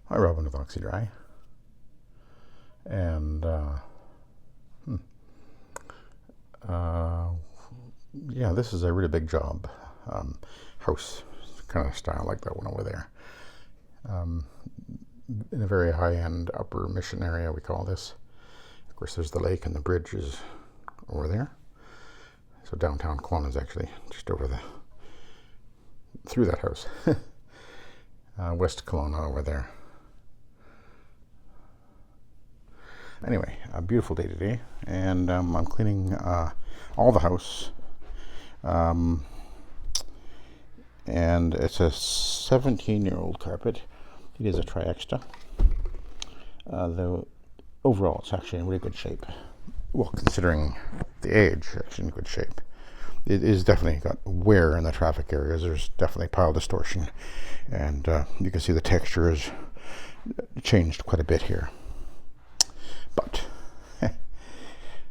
Hi, Robin with Oxy-Dry. And yeah, this is a really big job. House kind of style like that one over there. In a very high-end upper mission area, we call this. Of course, there's the lake and the bridge is over there. So downtown Kelowna is actually just through that house. West Kelowna over there. Anyway, a beautiful day today, and I'm cleaning all the house, and it's a 17-year-old carpet. It is a Triexta, though overall it's actually in really good shape. Well, considering the age, it's in good shape. It is definitely got wear in the traffic areas. There's definitely pile distortion, and you can see the texture has changed quite a bit here. But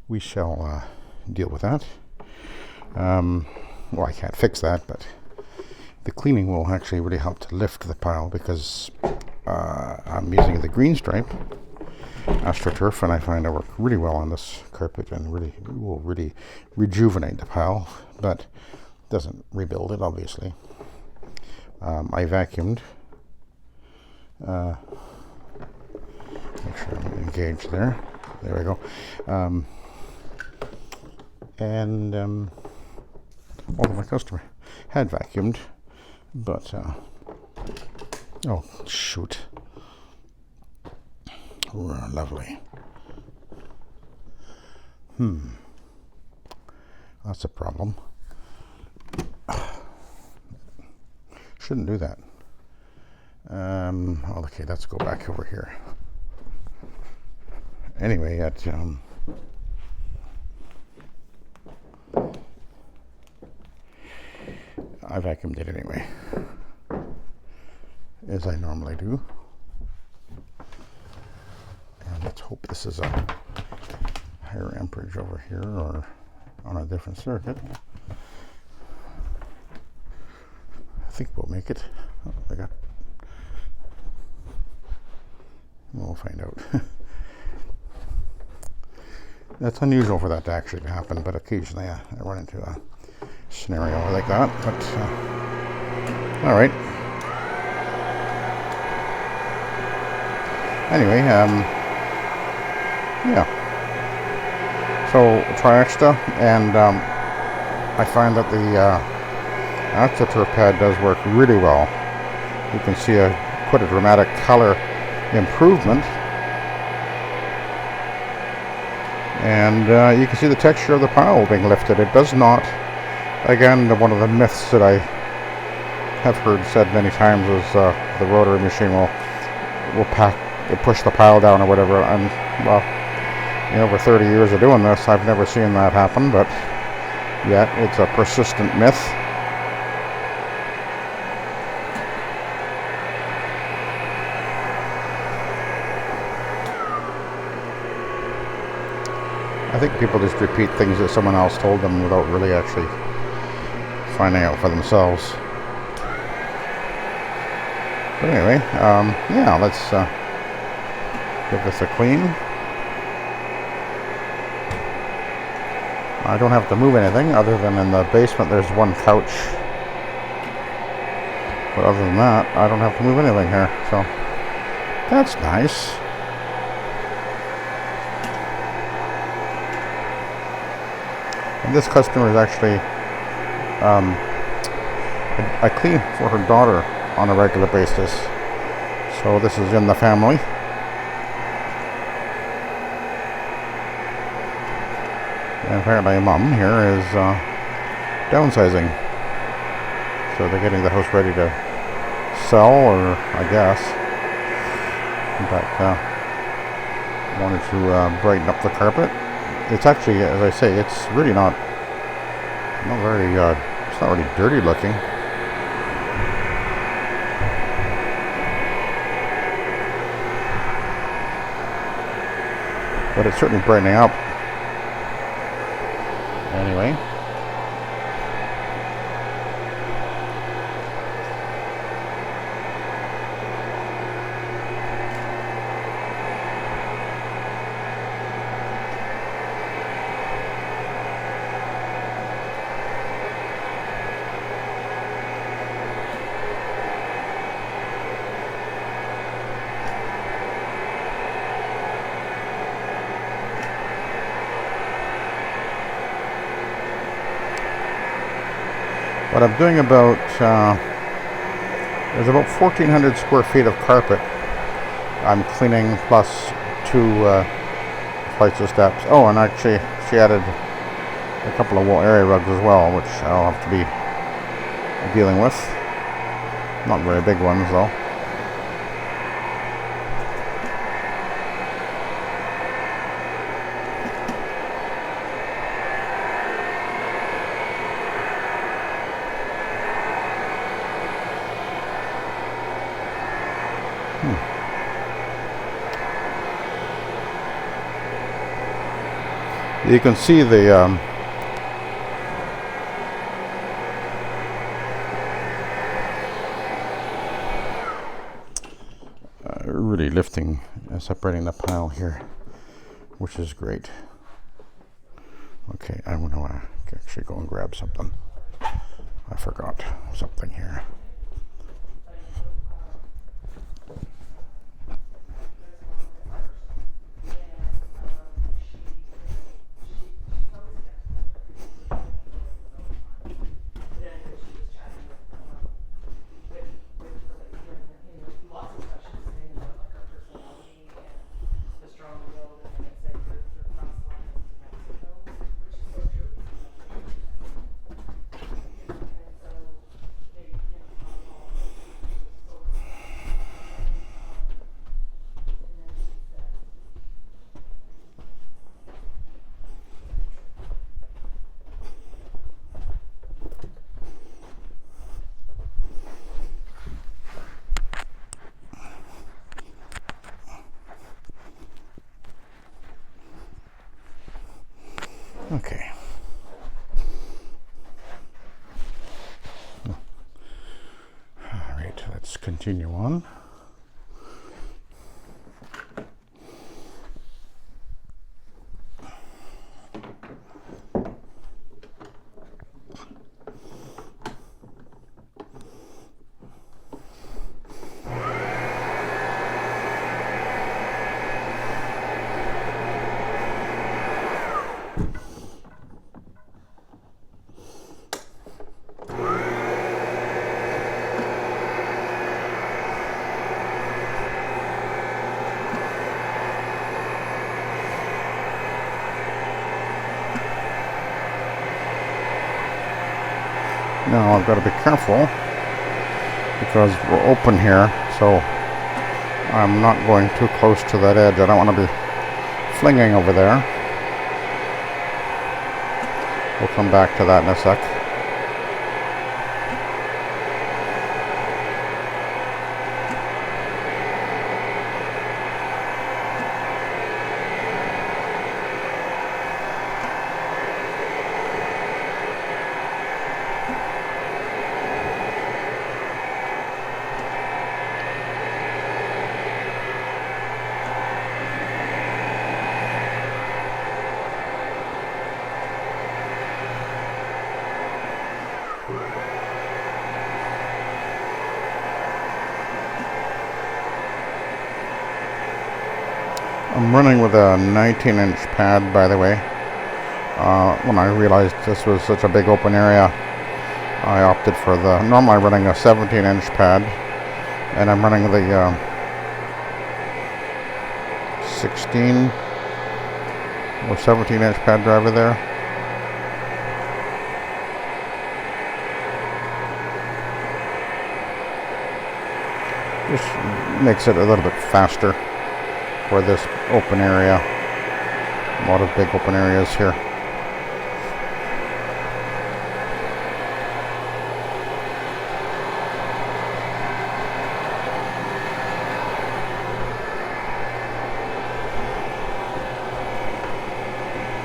we shall deal with that. Well, I can't fix that, but the cleaning will actually really help to lift the pile because I'm using the green stripe AstroTurf, and I find I work really well on this carpet and will really rejuvenate the pile, but doesn't rebuild it, obviously. I vacuumed. Make sure I'm engaged there. There we go. Although my customer had vacuumed, but oh shoot, lovely. That's a problem. Shouldn't do that. Okay, let's go back over here. Anyway, I vacuumed it anyway, as I normally do. And let's hope this is a higher amperage over here or on a different circuit. I think we'll make it. Oh, we'll find out. That's unusual for that to actually happen, but occasionally I run into a scenario like that. But all right. Anyway, yeah. So Triexta, and I find that the AstroTurf pad does work really well. You can see quite a dramatic color improvement. And you can see the texture of the pile being lifted. It does not, again, one of the myths that I have heard said many times is the rotary machine will push the pile down or whatever. And well, over 30 years of doing this, I've never seen that happen, but yet it's a persistent myth. I think people just repeat things that someone else told them without really actually finding out for themselves. But anyway, yeah, let's give this a clean. I don't have to move anything other than in the basement there's one couch. But other than that, I don't have to move anything here, so that's nice. And this customer is actually, I clean for her daughter on a regular basis. So this is in the family. And apparently mom here is downsizing. So they're getting the house ready to sell, or I guess. But wanted to brighten up the carpet. It's actually, as I say, it's really not very, it's not really dirty looking. But it's certainly brightening up. Anyway. But I'm doing about, there's about 1,400 square feet of carpet I'm cleaning, plus 2 flights of steps. Oh, and actually she added a couple of wool area rugs as well, which I'll have to be dealing with. Not very big ones though. You can see the really lifting, separating the pile here, which is great. Okay, I'm going to actually go and grab something. I forgot something here. Okay. All right, let's continue on. Now I've got to be careful because we're open here, so I'm not going too close to that edge. I don't want to be flinging over there. We'll come back to that in a sec. I'm running with a 19-inch pad, by the way. When I realized this was such a big open area, I opted for the, normally I'm running a 17-inch pad, and I'm running the 16 or 17-inch pad driver there. Just makes it a little bit faster for this open area. A lot of big open areas here.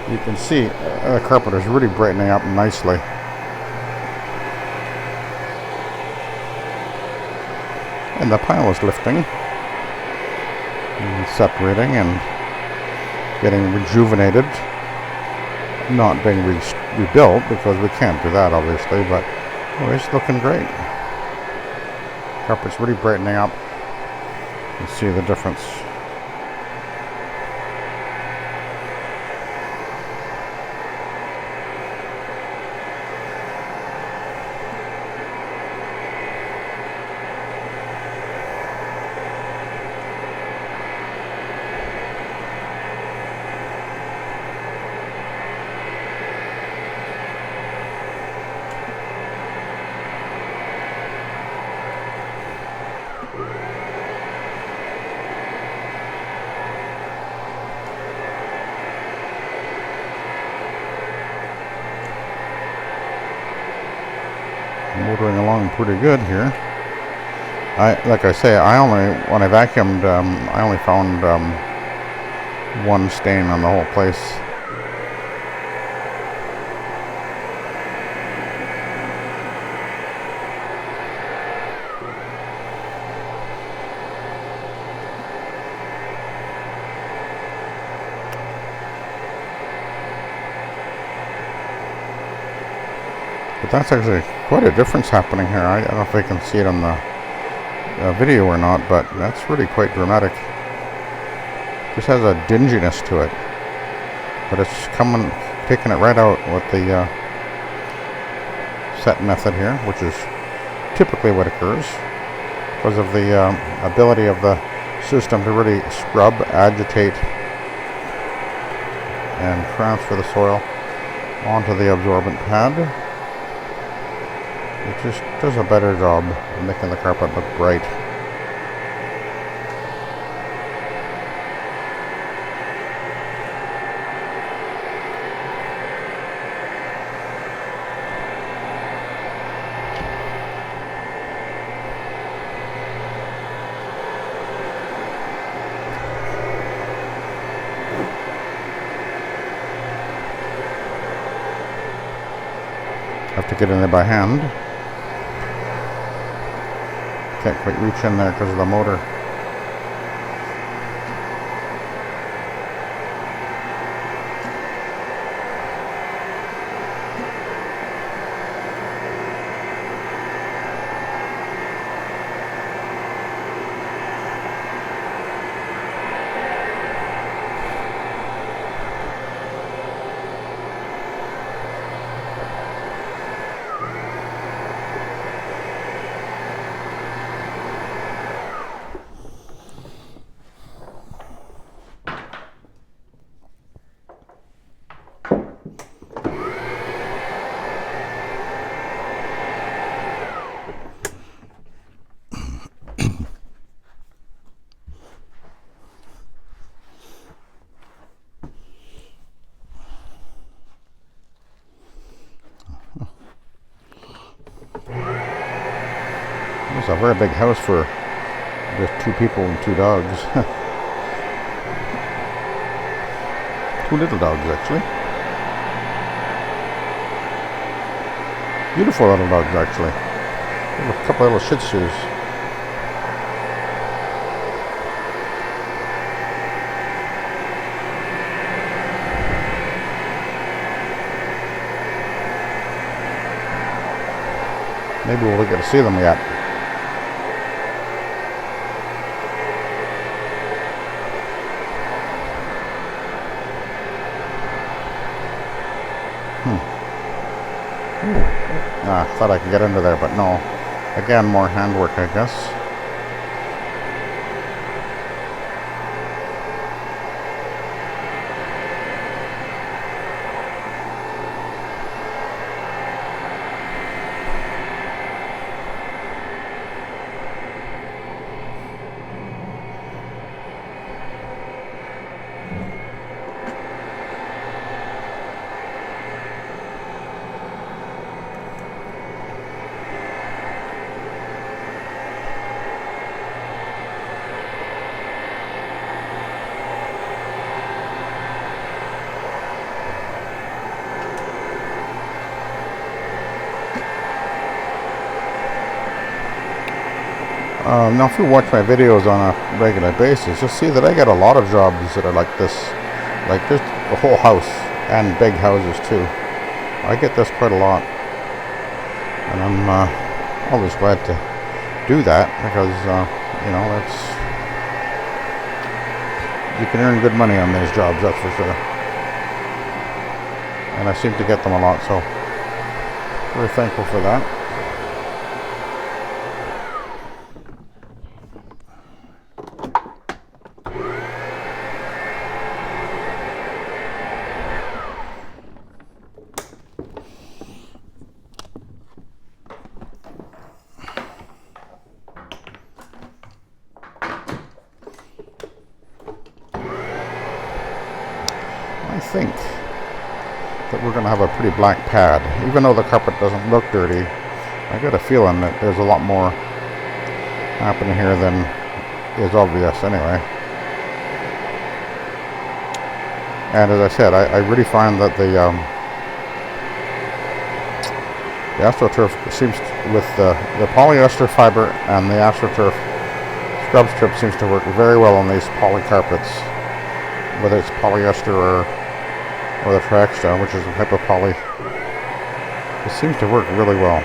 You can see the carpet is really brightening up nicely. And the pile is lifting and separating and getting rejuvenated. Not being rebuilt because we can't do that obviously, but it's looking great. Carpet's really brightening up. You see the difference. motoring along pretty good here. Like I say, when I vacuumed, I only found one stain on the whole place. But that's actually quite a difference happening here. I don't know if I can see it on the video or not, but that's really quite dramatic. Just has a dinginess to it, but it's taking it right out with the SETT method here, which is typically what occurs because of the ability of the system to really scrub, agitate, and transfer the soil onto the absorbent pad. It just does a better job of making the carpet look bright. Have to get in there by hand. Can't quite reach in there because of the motor. It's a very big house for just 2 people and 2 dogs. 2 little dogs, actually. Beautiful little dogs, actually. A couple of little Shih Tzus. Maybe we'll get to see them yet. I thought I could get into there, but no. Again, more handwork, I guess. Now if you watch my videos on a regular basis, you'll see that I get a lot of jobs that are like this. Like this, a whole house, and big houses too. I get this quite a lot. And I'm always glad to do that because, you know, you can earn good money on these jobs, that's for sure. And I seem to get them a lot, so very thankful for that. I think that we're going to have a pretty black pad. Even though the carpet doesn't look dirty, I got a feeling that there's a lot more happening here than is obvious anyway. And as I said, I really find that the AstroTurf seems to, with the polyester fiber and the AstroTurf scrub strip seems to work very well on these poly carpets, whether it's polyester or the Triexta, which is a type of poly. It seems to work really well.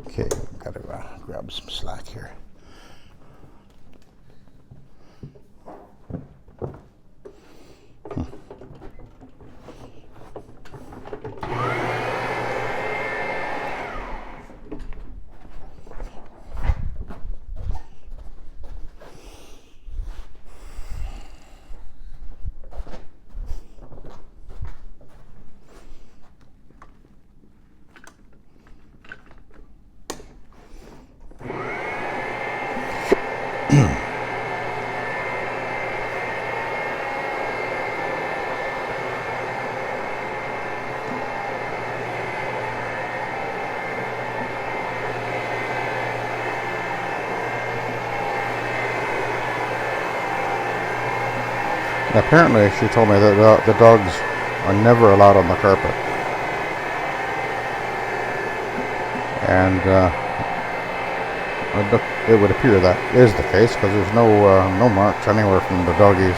Okay, gotta grab some slack here. Apparently, she told me that the dogs are never allowed on the carpet, and it would appear that is the case because there's no marks anywhere from the doggies.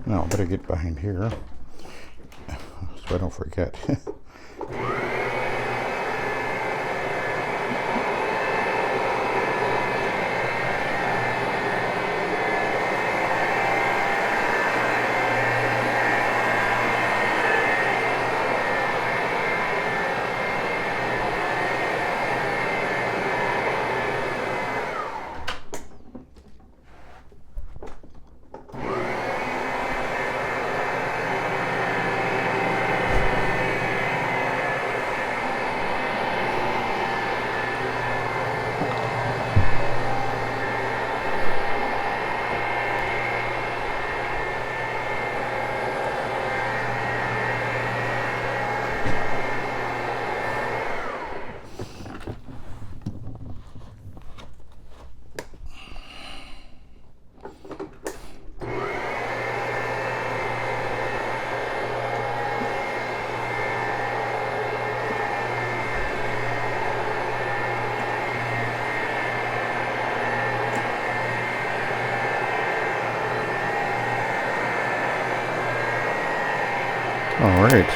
Now, I better get behind here so I don't forget. All right.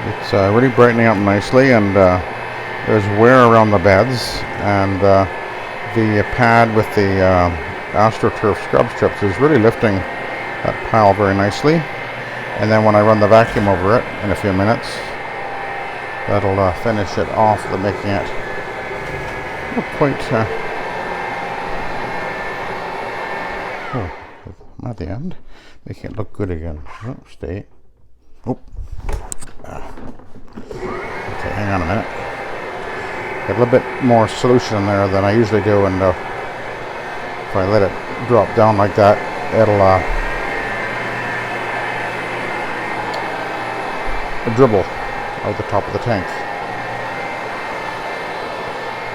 It's really brightening up nicely, and there's wear around the beds, and the pad with the AstroTurf scrub strips is really lifting that pile very nicely. And then when I run the vacuum over it in a few minutes, that'll finish it off, making it quite... I'm at the end, making it look good again. Oh, stay. Oh. Okay, hang on a minute. Got a little bit more solution in there than I usually do, and if I let it drop down like that, it'll dribble out the top of the tank.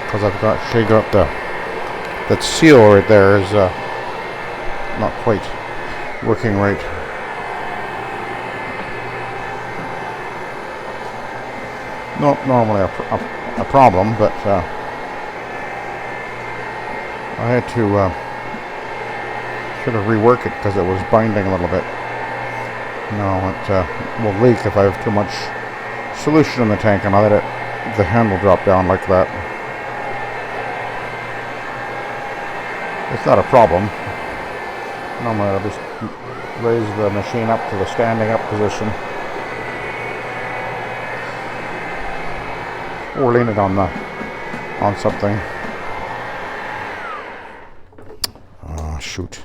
Because I've actually got that seal right there is not quite working right. Not normally a problem, but I had to sort of rework it because it was binding a little bit. No, it will leak if I have too much solution in the tank and I let the handle drop down like that. It's not a problem. Normally I'll just raise the machine up to the standing up position, or lean it on something. Oh shoot!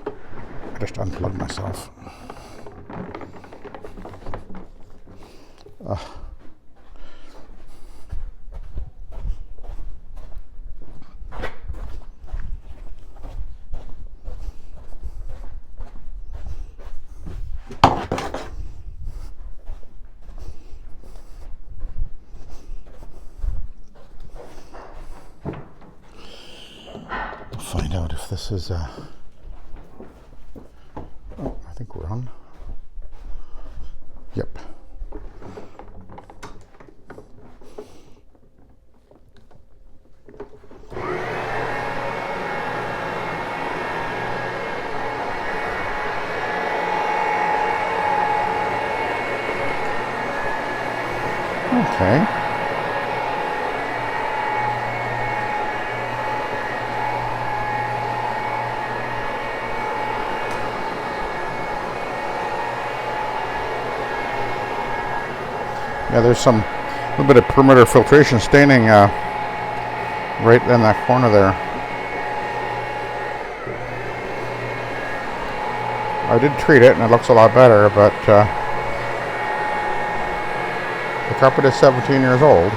I just unplugged myself. Find out if this is oh, I think we're on. Yep. Okay. Yeah, there's some little bit of perimeter filtration staining right in that corner there. I did treat it and it looks a lot better, but the carpet is 17 years old.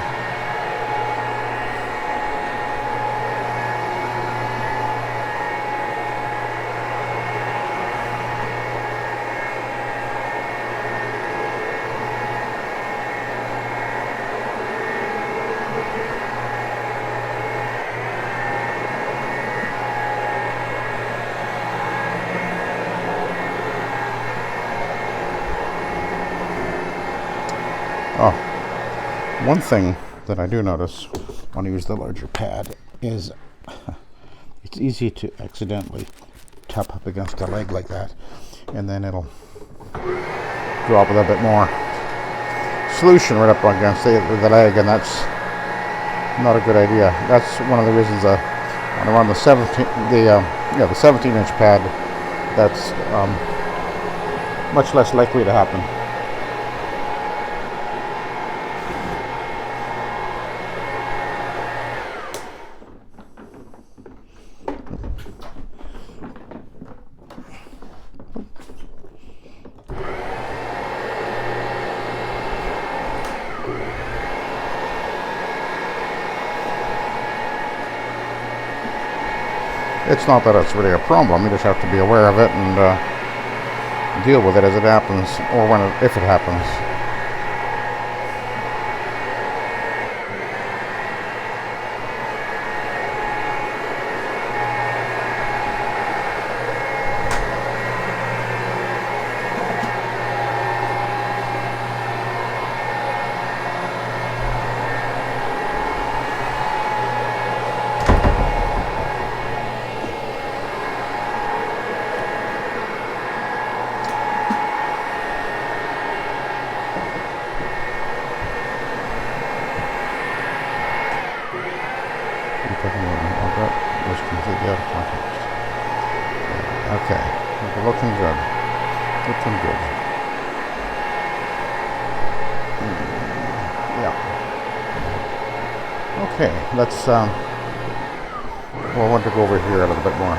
Oh, one thing that I do notice when I use the larger pad is it's easy to accidentally tap up against a leg like that, and then it'll drop a little bit more solution right up against the leg, and that's not a good idea. That's one of the reasons when I run the 17-inch pad, that's much less likely to happen. It's not that it's really a problem, you just have to be aware of it and deal with it as it happens, or if it happens. looking good. Looking good. Yeah. Okay, let's, well, I want to go over here a little bit more.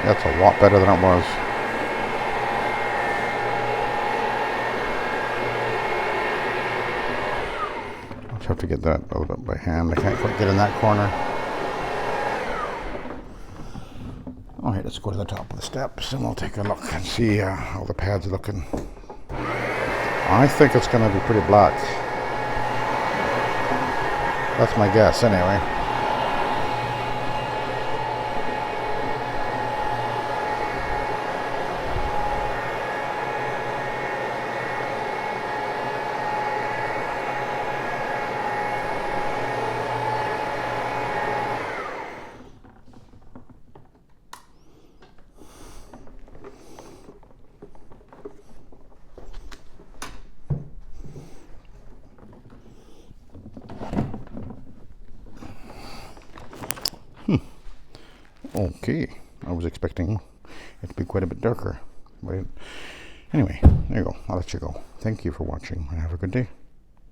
That's a lot better than it was. I'll just have to get that a little bit by hand. I can't quite get in that corner. Alright, let's go to the top of the steps and we'll take a look and see how the pads are looking. I think it's going to be pretty black. That's my guess anyway. Okay, I was expecting it to be quite a bit darker. But anyway, there you go. I'll let you go. Thank you for watching and have a good day.